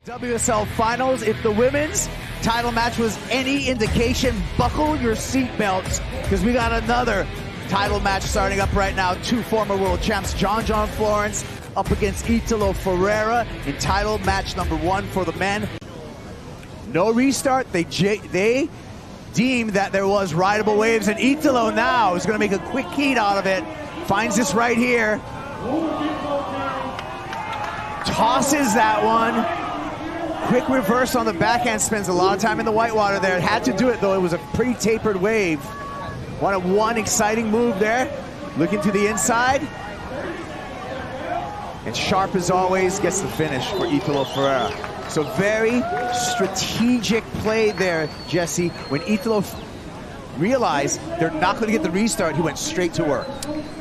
WSL Finals. If the women's title match was any indication, buckle your seatbelts because we got another title match starting up right now. Two former world champs, John Florence up against Italo Ferreira in title match number 1 for the men. No restart. They deemed that there was rideable waves, and Italo now is going to make a quick heat out of it. Finds this right here. Tosses that one. Quick reverse on the backhand, spends a lot of time in the whitewater there. Had to do it though, it was a pretty tapered wave. One exciting move there. Looking to the inside. And sharp as always, gets the finish for Italo Ferreira. So very strategic play there, Jesse. When Italo realized they're not going to get the restart, he went straight to work.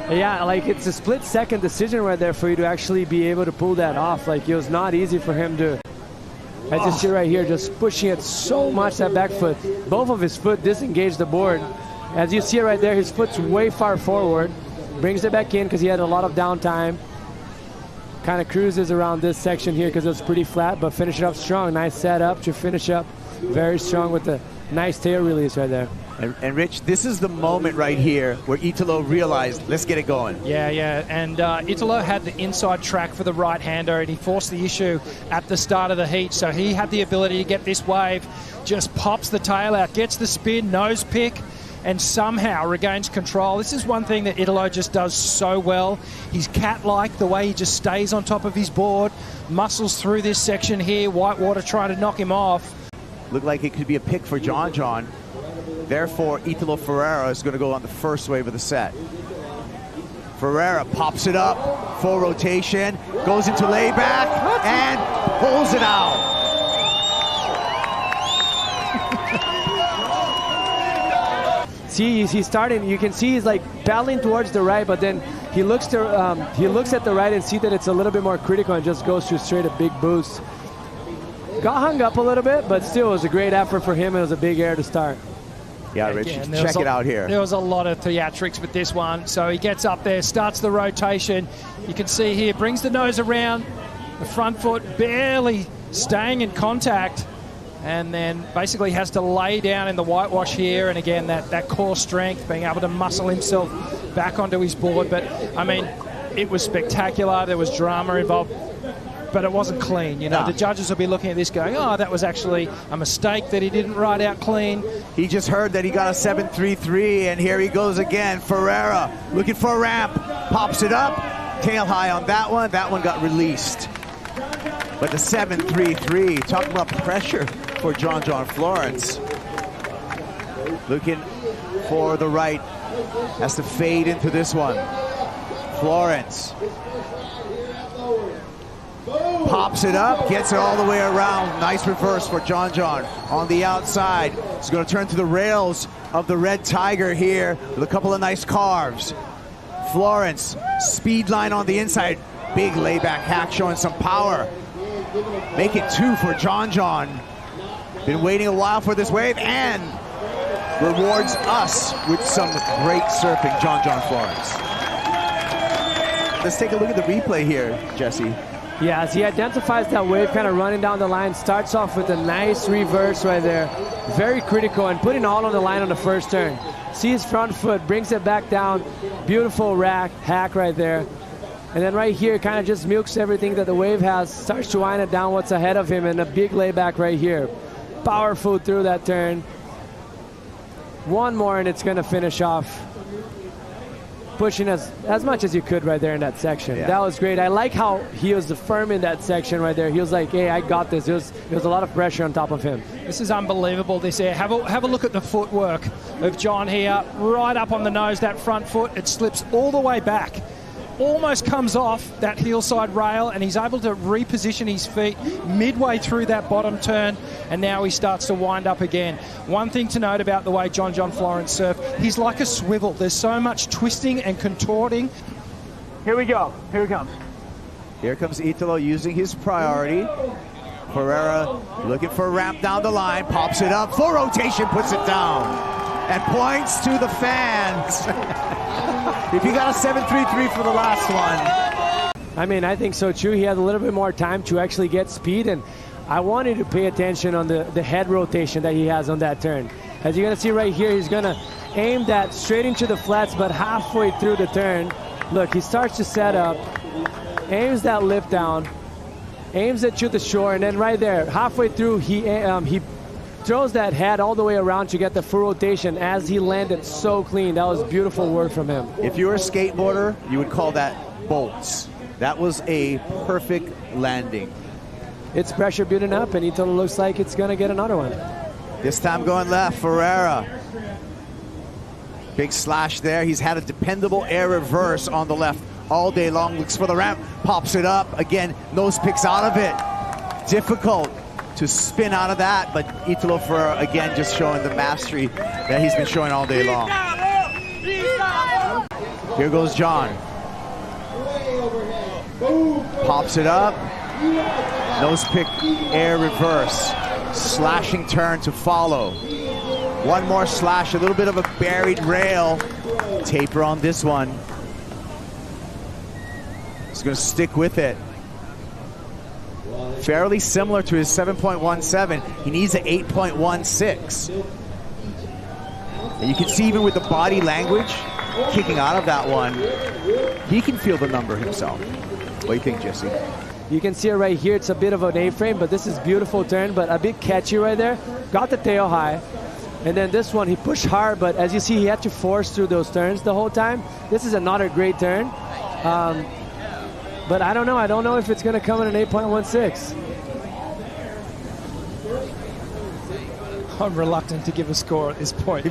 Yeah, like it's a split-second decision right there for you to actually be able to pull that off. Like it was not easy for him to. As you see right here, just pushing it so much, that back foot. Both of his foot disengaged the board. As you see right there, his foot's way far forward. Brings it back in because he had a lot of downtime. Kind of cruises around this section here because it was pretty flat, but finish it up strong. Nice setup to finish up. Very strong with the nice tail release right there. And Rich, this is the moment right here where Italo realized, let's get it going. Yeah, and Italo had the inside track for the right-hander, and he forced the issue at the start of the heat, so he had the ability to get this wave, just pops the tail out, gets the spin, nose pick, and somehow regains control. This is one thing that Italo just does so well. He's cat-like, the way he just stays on top of his board, muscles through this section here, whitewater trying to knock him off. Looked like it could be a pick for John. Therefore, Italo Ferreira is going to go on the first wave of the set. Ferreira pops it up, full rotation, goes into layback, and pulls it out. See, he's starting. You can see he's like paddling towards the right, but then he looks at the right and see that it's a little bit more critical and just goes to straight a big boost. Got hung up a little bit, but still it was a great effort for him. It was a big air to start. Yeah, Rich, check it out here. There was a lot of theatrics with this one. So he gets up there, starts the rotation. You can see here, brings the nose around, the front foot barely staying in contact, and then basically has to lay down in the whitewash here. And again, that core strength, being able to muscle himself back onto his board. But, I mean, it was spectacular. There was drama involved, but it wasn't clean. You know, No. The judges will be looking at this going, oh, that was actually a mistake that he didn't ride out clean. He just heard that he got a 7.33, and here he goes again. Ferreira looking for a ramp, pops it up, tail high on that one. That one got released. But the 7.33, talking about pressure for John Florence. Looking for the right, has to fade into this one. Florence pops it up, gets it all the way around. Nice reverse for John on the outside. He's going to turn to the rails of the Red Tiger here with a couple of nice carves. Florence, speed line on the inside. Big layback hack showing some power. Make it 2 for John. Been waiting a while for this wave and rewards us with some great surfing, John Florence. Let's take a look at the replay here, Jesse. Yeah, as he identifies that wave kind of running down the line, starts off with a nice reverse right there. Very critical and putting all on the line on the first turn. See his front foot, brings it back down. Beautiful hack right there. And then right here, kind of just milks everything that the wave has, starts to wind it down what's ahead of him, and a big layback right here. Powerful through that turn. One more and it's going to finish off. Pushing as much as you could right there in that section. Yeah. That was great. I like how he was firm in that section right there. He was like, hey, I got this. There was a lot of pressure on top of him. This is unbelievable, this air. Have a look at the footwork of John here. Right up on the nose, that front foot. It slips all the way back. Almost comes off that heel side rail, and he's able to reposition his feet midway through that bottom turn, and now he starts to wind up again. One thing to note about the way John Florence surf, he's like a swivel. There's so much twisting and contorting. Here we go. Here it comes. Here comes Italo using his priority. Ferreira looking for a ramp down the line, pops it up, full rotation, puts it down, and points to the fans. If you got a 7.33 for the last one. I mean, I think so too. He had a little bit more time to actually get speed, and I want you to pay attention on the head rotation that he has on that turn. As you're going to see right here, he's going to aim that straight into the flats, but halfway through the turn, look, he starts to set up, aims that lip down, aims it to the shore, and then right there, halfway through, he throws that head all the way around to get the full rotation as he landed so clean. That was beautiful work from him. If you're a skateboarder, you would call that bolts. That was a perfect landing. It's pressure building up, and Italo looks like it's going to get another one. This time going left, Ferreira. Big slash there. He's had a dependable air reverse on the left all day long. Looks for the ramp, pops it up. Again, nose picks out of it. Difficult to spin out of that, but Italo Ferreira, again, just showing the mastery that he's been showing all day long. Here goes John. Pops it up. Nose pick, air reverse. Slashing turn to follow. One more slash, a little bit of a buried rail. Taper on this one. He's going to stick with it. Fairly similar to his 7.17. He needs an 8.16. And you can see even with the body language kicking out of that one, he can feel the number himself. What do you think, Jesse? You can see it right here. It's a bit of an A-frame, but this is beautiful turn, but a bit catchy right there. Got the tail high. And then this one, he pushed hard, but as you see, he had to force through those turns the whole time. This is another great turn. But I don't know. I don't know if it's going to come in an 8.16. I'm reluctant to give a score at this point.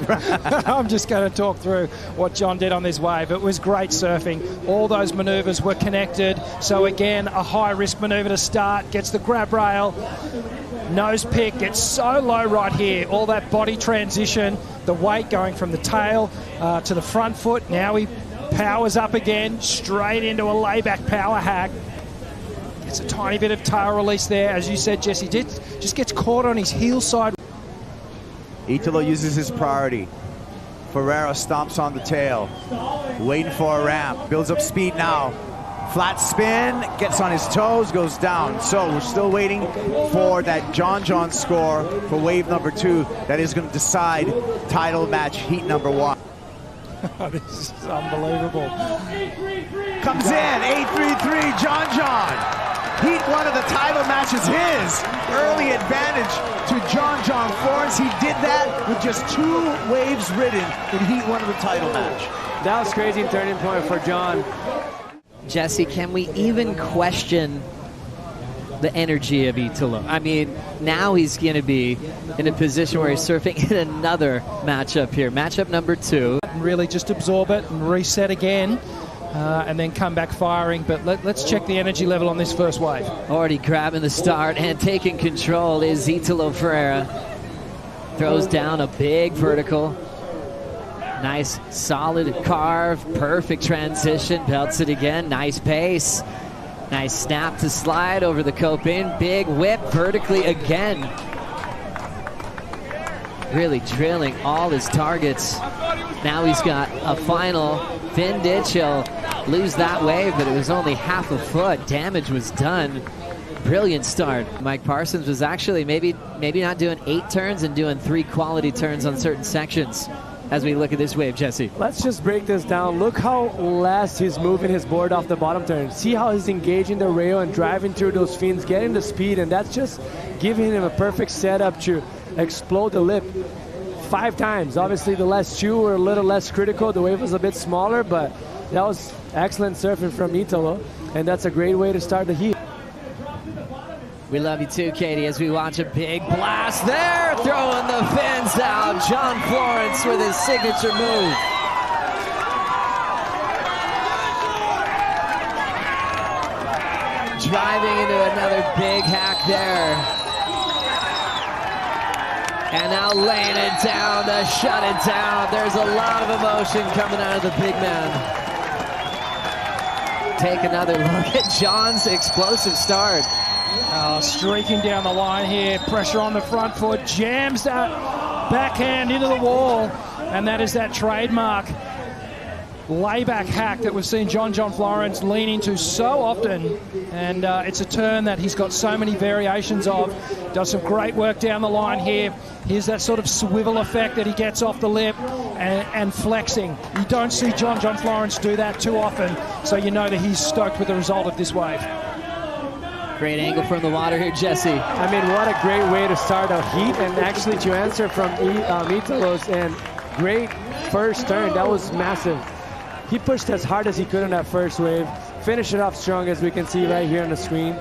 I'm just going to talk through what John did on this wave. It was great surfing. All those maneuvers were connected. So again, a high-risk maneuver to start. Gets the grab rail. Nose pick gets so low right here. All that body transition. The weight going from the tail to the front foot. Now he powers up again. Straight into a layback power hack. It's a tiny bit of tail release there. As you said, Jesse, just gets caught on his heel side. Italo uses his priority. Ferreira stomps on the tail, waiting for a ramp, builds up speed now. Flat spin, gets on his toes, goes down. So we're still waiting for that John score for wave number 2 that is going to decide title match heat number 1. This is unbelievable. Comes in, 8-3-3, John. Heat 1 of the title match is his. Early advantage to John Florence. He did that with just 2 waves ridden in Heat 1 of the title match. That was crazy turning point for John. Jesse, can we even question the energy of Italo? I mean, now he's going to be in a position where he's surfing in another matchup here. Matchup number 2. Really just absorb it and reset again. And then come back firing. But let's check the energy level on this first wave. Already grabbing the start and taking control is Italo Ferreira. Throws down a big vertical. Nice solid carve. Perfect transition. Belts it again. Nice pace. Nice snap to slide over the coping. Big whip vertically again. Really drilling all his targets. Now he's got a final fin ditch. He'll lose that wave, but it was only half a foot. Damage was done. Brilliant start. Mike Parsons was actually maybe not doing 8 turns and doing 3 quality turns on certain sections as we look at this wave, Jesse. Let's just break this down. Look how last he's moving his board off the bottom turn. See how he's engaging the rail and driving through those fins, getting the speed, and that's just giving him a perfect setup to explode the lip 5 times. Obviously, the last 2 were a little less critical. The wave was a bit smaller, but that was excellent surfing from Italo, and that's a great way to start the heat. We love you too, Katie, as we watch a big blast there, throwing the fins down. John Florence with his signature move. Driving into another big hack there. And now laying it down to shut it down. There's a lot of emotion coming out of the big man. Take another look at John's explosive start. Streaking down the line here. Pressure on the front foot. Jams that backhand into the wall. And that is that trademark layback hack that we've seen John Florence lean into so often, and it's a turn that he's got so many variations of. Does some great work down the line here. Here's that sort of swivel effect that he gets off the lip and flexing. You don't see John Florence do that too often, so you know that he's stoked with the result of this wave. Great angle from the water here, Jesse. I mean, what a great way to start a heat, and actually to answer from Italo's, and great first turn. That was massive. He pushed as hard as he could on that first wave, finished it off strong, as we can see right here on the screen,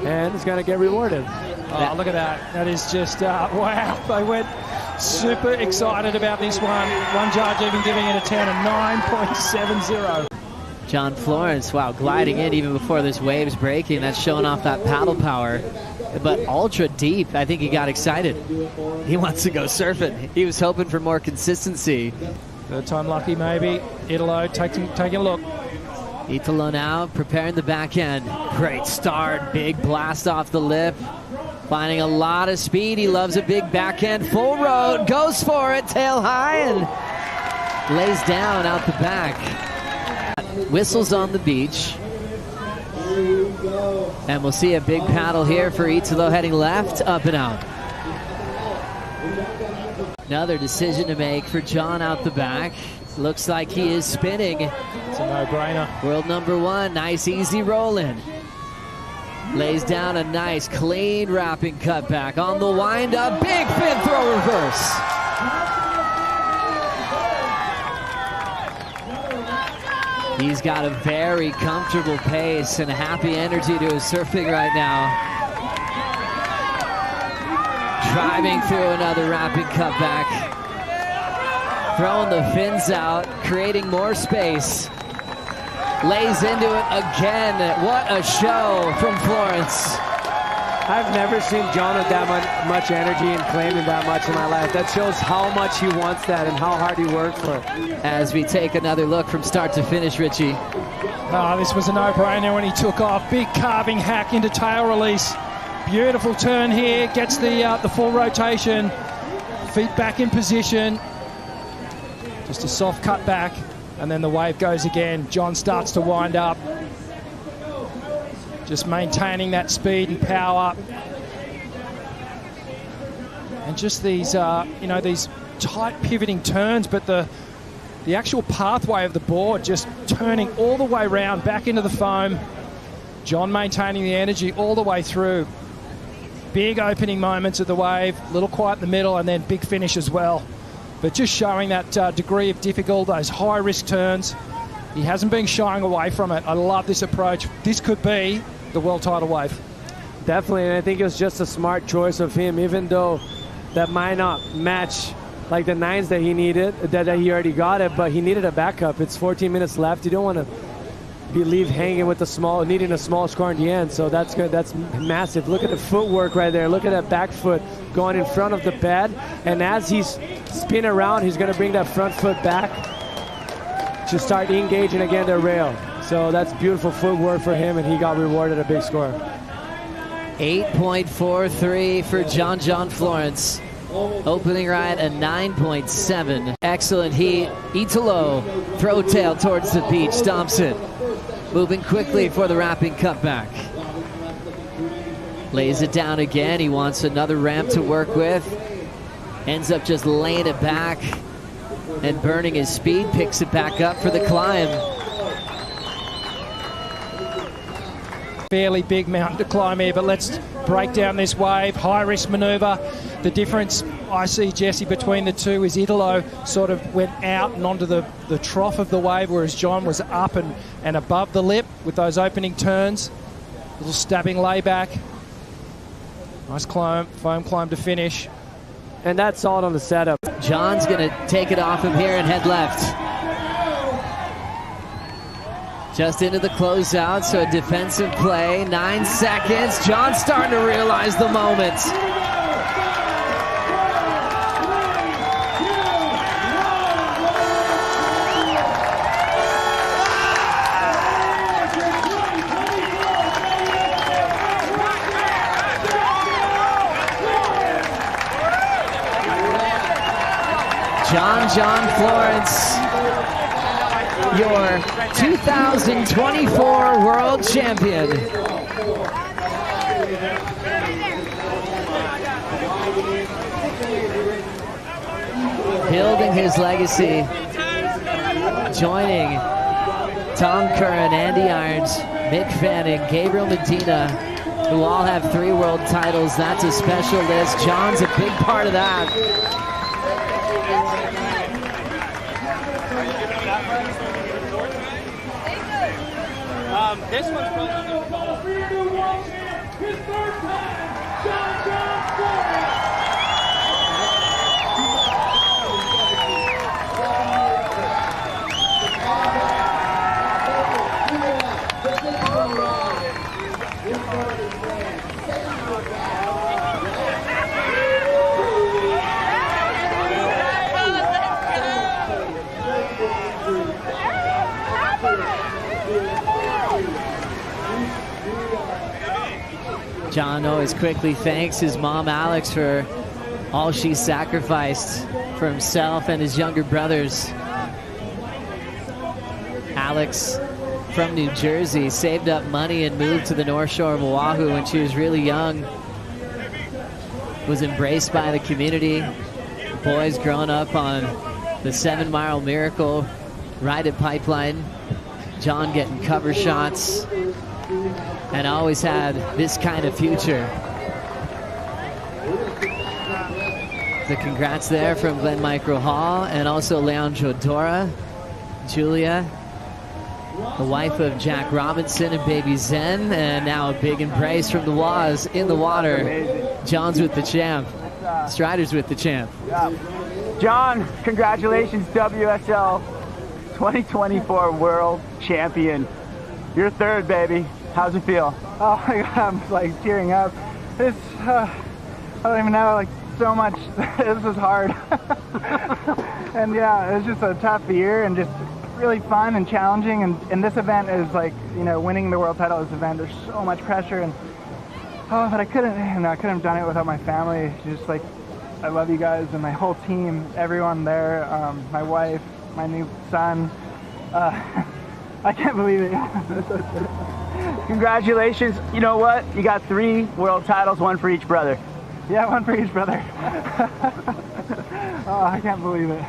and he's going to get rewarded. Oh, look at that. That is just, wow. They went super excited about this one. One judge even giving it a 10, a 9.70. John Florence, wow, gliding in even before this wave's breaking. That's showing off that paddle power. But ultra deep, I think he got excited. He wants to go surfing. He was hoping for more consistency. Third time lucky, maybe. Italo taking a look. Italo now preparing the back end. Great start, big blast off the lip. Finding a lot of speed. He loves a big back end. Full road, goes for it, tail high, and lays down out the back. Whistles on the beach. And we'll see a big paddle here for Italo heading left, up and out. Another decision to make for John out the back. Looks like he is spinning. It's a no-brainer. World number one, nice easy roll in. Lays down a nice clean wrapping cutback on the wind up. Big fin throw reverse. He's got a very comfortable pace and a happy energy to his surfing right now. Driving through another wrapping cutback. Throwing the fins out, creating more space. Lays into it again. What a show from Florence. I've never seen John with that much energy and claiming that much in my life. That shows how much he wants that and how hard he worked for it. As we take another look from start to finish, Richie. Oh, this was a no-brainer when he took off. Big carving hack into tail release. Beautiful turn here. Gets the full rotation. Feet back in position. Just a soft cut back. And then the wave goes again. John starts to wind up. Just maintaining that speed and power. And just these, these tight pivoting turns, but the actual pathway of the board just turning all the way around back into the foam. John maintaining the energy all the way through. Big opening moments of the wave, a little quiet in the middle, and then big finish as well. But just showing that degree of difficulty, those high-risk turns. He hasn't been shying away from it. I love this approach. This could be the world title wave. Definitely, and I think it was just a smart choice of him, even though that might not match like the nines that he needed, that he already got it, but he needed a backup. It's 14 minutes left. You don't want to leave hanging with needing a small score in the end, so that's good. That's massive. Look at the footwork right there. Look at that back foot going in front of the bed, and as he's spinning around, he's going to bring that front foot back to start engaging again the rail. So that's beautiful footwork for him, and he got rewarded a big score. 8.43 for John Florence. Opening ride a 9.7. Excellent heat. Italo, throw tail towards the beach, stomps it. Moving quickly for the wrapping cutback. Lays it down again. He wants another ramp to work with. Ends up just laying it back and burning his speed. Picks it back up for the climb. Fairly big mountain to climb here, but let's break down this wave. High risk maneuver. The difference I see, Jesse, between the two is Italo sort of went out and onto the trough of the wave, whereas John was up and above the lip with those opening turns. Little stabbing layback. Nice climb, foam climb to finish. And that's all on the setup. John's going to take it off him here and head left. Just into the closeout, so a defensive play. 9 seconds. John's starting to realize the moment. John Florence your 2024 world champion. Building his legacy, joining Tom Curran, Andy Irons, Mick Fanning, Gabriel Medina, who all have 3 world titles. That's a special list. John's a big part of that. This one's his third time, John Florence. John always quickly thanks his mom, Alex, for all she sacrificed for himself and his younger brothers. Alex, from New Jersey, saved up money and moved to the North Shore of Oahu when she was really young. Was embraced by the community. Boys growing up on the 7 Mile Miracle, right at Pipeline. John getting cover shots, and always had this kind of future. The congrats there from Glenn Micro Hall, and also Leandro Dora, Julia, the wife of Jack Robinson and baby Zen, and now a big embrace from the Waz in the water. John's with the champ. Strider's with the champ. John, congratulations, WSL 2024 World Champion. You're third, baby. How's it feel? Oh my God, I'm like tearing up. It's, I don't even know, like so much. This is hard. And yeah, it was just a tough year and just really fun and challenging. And this event is like, you know, winning the world title. This event, there's so much pressure, and oh, but I couldn't have done it without my family. Just like, I love you guys and my whole team, everyone there, my wife, my new son. I can't believe it. Congratulations. You know what? You got 3 world titles, 1 for each brother. Yeah, 1 for each brother. Oh, I can't believe it.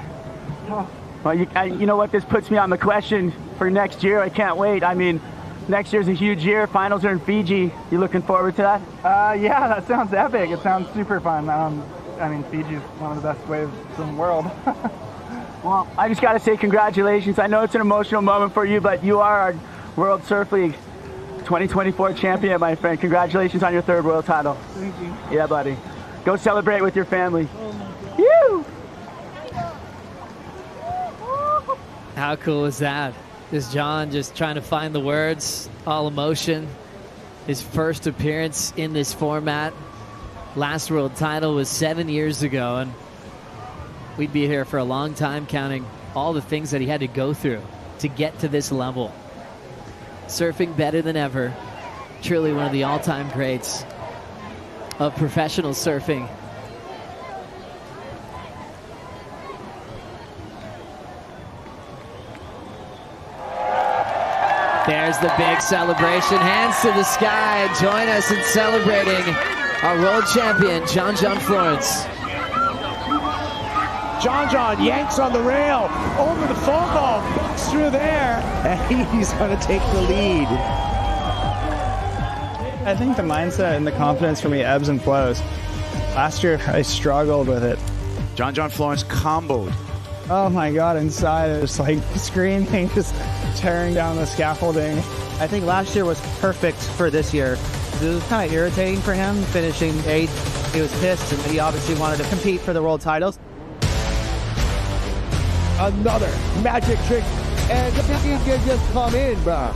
Oh. Well, you know what? This puts me on the question for next year. I can't wait. I mean, next year's a huge year. Finals are in Fiji. You looking forward to that? Yeah, that sounds epic. It sounds super fun. I mean, Fiji is one of the best waves in the world. Well, I just got to say congratulations. I know it's an emotional moment for you, but you are our World Surf League 2024 champion, my friend. Congratulations on your 3rd world title. Thank you. Yeah, buddy. Go celebrate with your family. Woo! How cool is that? Is John just trying to find the words, all emotion. His first appearance in this format. Last world title was 7 years ago, and we'd be here for a long time counting all the things that he had to go through to get to this level. Surfing better than ever. Truly one of the all-time greats of professional surfing. There's the big celebration. Hands to the sky. Join us in celebrating our world champion, John Florence. John yanks on the rail, over the foam ball, bucks through there, and he's going to take the lead. I think the mindset and the confidence for me ebbs and flows. Last year, I struggled with it. John Florence comboed. Oh my God, inside it was like screaming, just tearing down the scaffolding. I think last year was perfect for this year. It was kind of irritating for him, finishing 8th. He was pissed, and he obviously wanted to compete for the world titles. Another magic trick, and the Baterias can just come in, bro.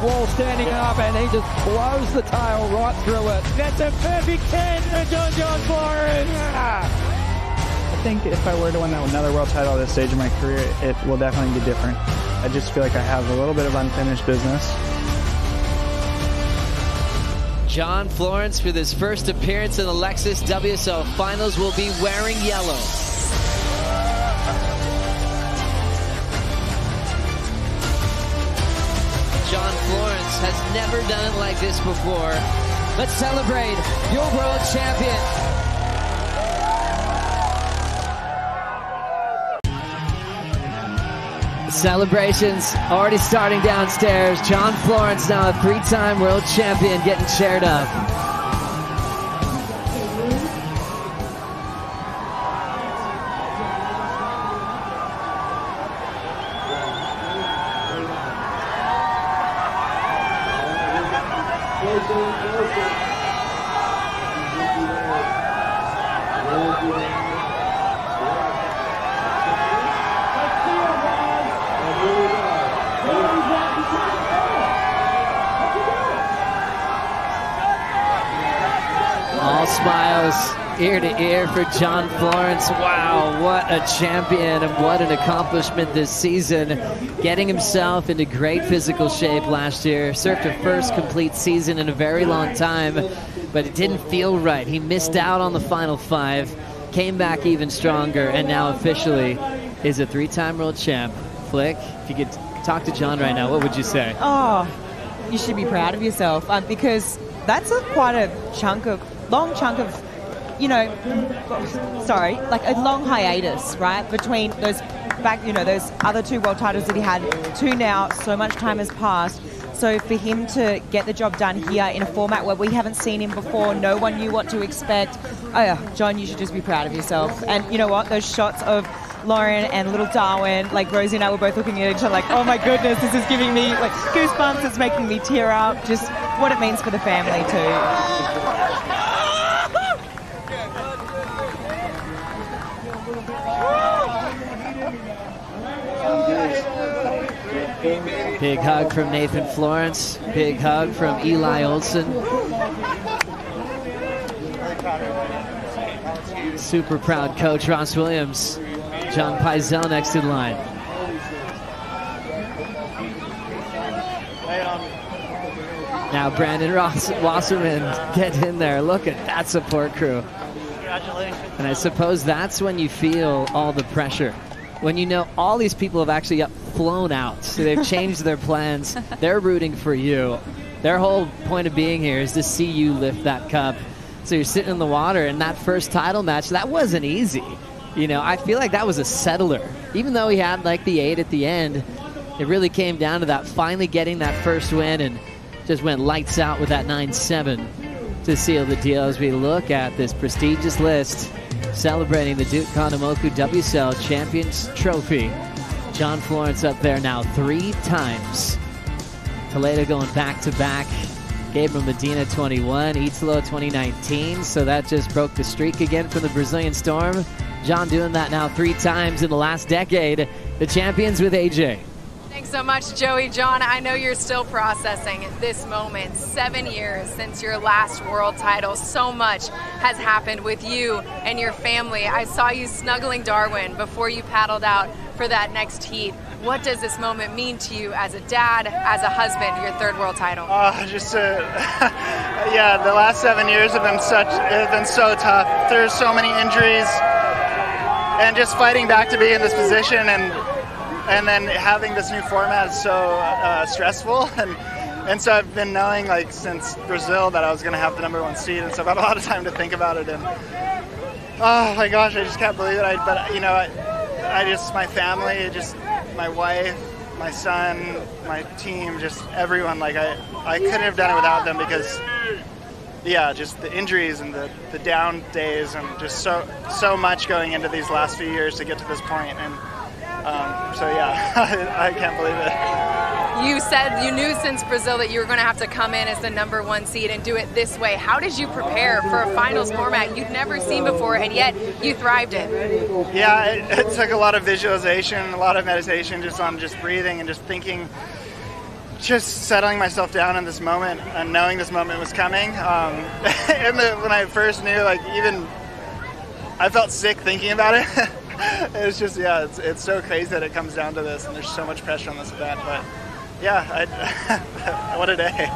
Wall standing up, and he just blows the tail right through it. That's a perfect 10 for John Florence. I think if I were to win another world title at this stage of my career, it will definitely be different. I just feel like I have a little bit of unfinished business. John Florence, for this first appearance in the Lexus WSL Finals, will be wearing yellow. has never done it like this before. Let's celebrate your world champion. Celebrations already starting downstairs. John Florence, now a 3-time world champion, getting cheered up. All smiles, ear to ear for John Florence. Wow, what a champion and what an accomplishment this season. Getting himself into great physical shape last year. Surfed a first complete season in a very long time, but it didn't feel right. He missed out on the final 5, came back even stronger, and now officially is a 3-time world champ. Flick, if you could talk to John right now, what would you say? Oh, you should be proud of yourself because that's quite a long chunk of, like a long hiatus, right? Between those those other 2 world titles that he had to now, so much time has passed. So for him to get the job done here in a format where we haven't seen him before, no one knew what to expect. Oh yeah, John, you should just be proud of yourself. And you know what? Those shots of Lauren and little Darwin, like Rosie and I were both looking at each other like, oh my goodness, this is giving me like goosebumps, it's making me tear up, just what it means for the family too. Big hug from Nathan Florence, big hug from Eli Olsen. Super proud coach Ross Williams. John Pizell next in line. Now Brandon Wasserman, get in there. Look at that support crew. Congratulations. And I suppose that's when you feel all the pressure. When you know all these people have actually flown out. So they've changed their plans. They're rooting for you. Their whole point of being here is to see you lift that cup. So you're sitting in the water, and that first title match, that wasn't easy. I feel like that was a settler. Even though he had like the 8 at the end, it really came down to that finally getting that first win and just went lights out with that 9-7 to seal the deal as we look at this prestigious list celebrating the Duke Kahanamoku WSL Champions Trophy. John Florence up there now 3 times. Toledo going back-to-back. Gabriel Medina 21, Italo 2019, so that just broke the streak again from the Brazilian Storm. John doing that now 3 times in the last decade. The champions with AJ. Thanks so much, Joey. John, I know you're still processing this moment. 7 years since your last world title. So much has happened with you and your family. I saw you snuggling Darwin before you paddled out for that next heat. What does this moment mean to you as a dad, as a husband, your 3rd world title? Yeah, the last 7 years have been so tough. There's so many injuries, and just fighting back to be in this position and then having this new format is so stressful. And so I've been knowing like since Brazil that I was going to have the #1 seed, and so I've had a lot of time to think about it. And oh my gosh, I just can't believe it. My family, my wife, my son, my team, just everyone. Like I couldn't have done it without them because, yeah, just the injuries and the down days and just so much going into these last few years to get to this point. And so yeah, I can't believe it. You said you knew since Brazil that you were going to have to come in as the #1 seed and do it this way. How did you prepare for a finals format you'd never seen before, and yet you thrived in? Yeah, it took a lot of visualization, a lot of meditation, just on breathing and just thinking, just settling myself down in this moment and knowing this moment was coming. When I first knew, I felt sick thinking about it. It's just, yeah, it's so crazy that it comes down to this, and there's so much pressure on this event, but yeah, what a day.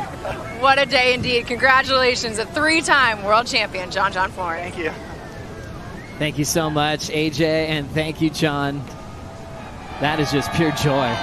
What a day indeed. Congratulations, a 3-time world champion, John Florence. Thank you. Thank you so much, AJ, and thank you, John. That is just pure joy.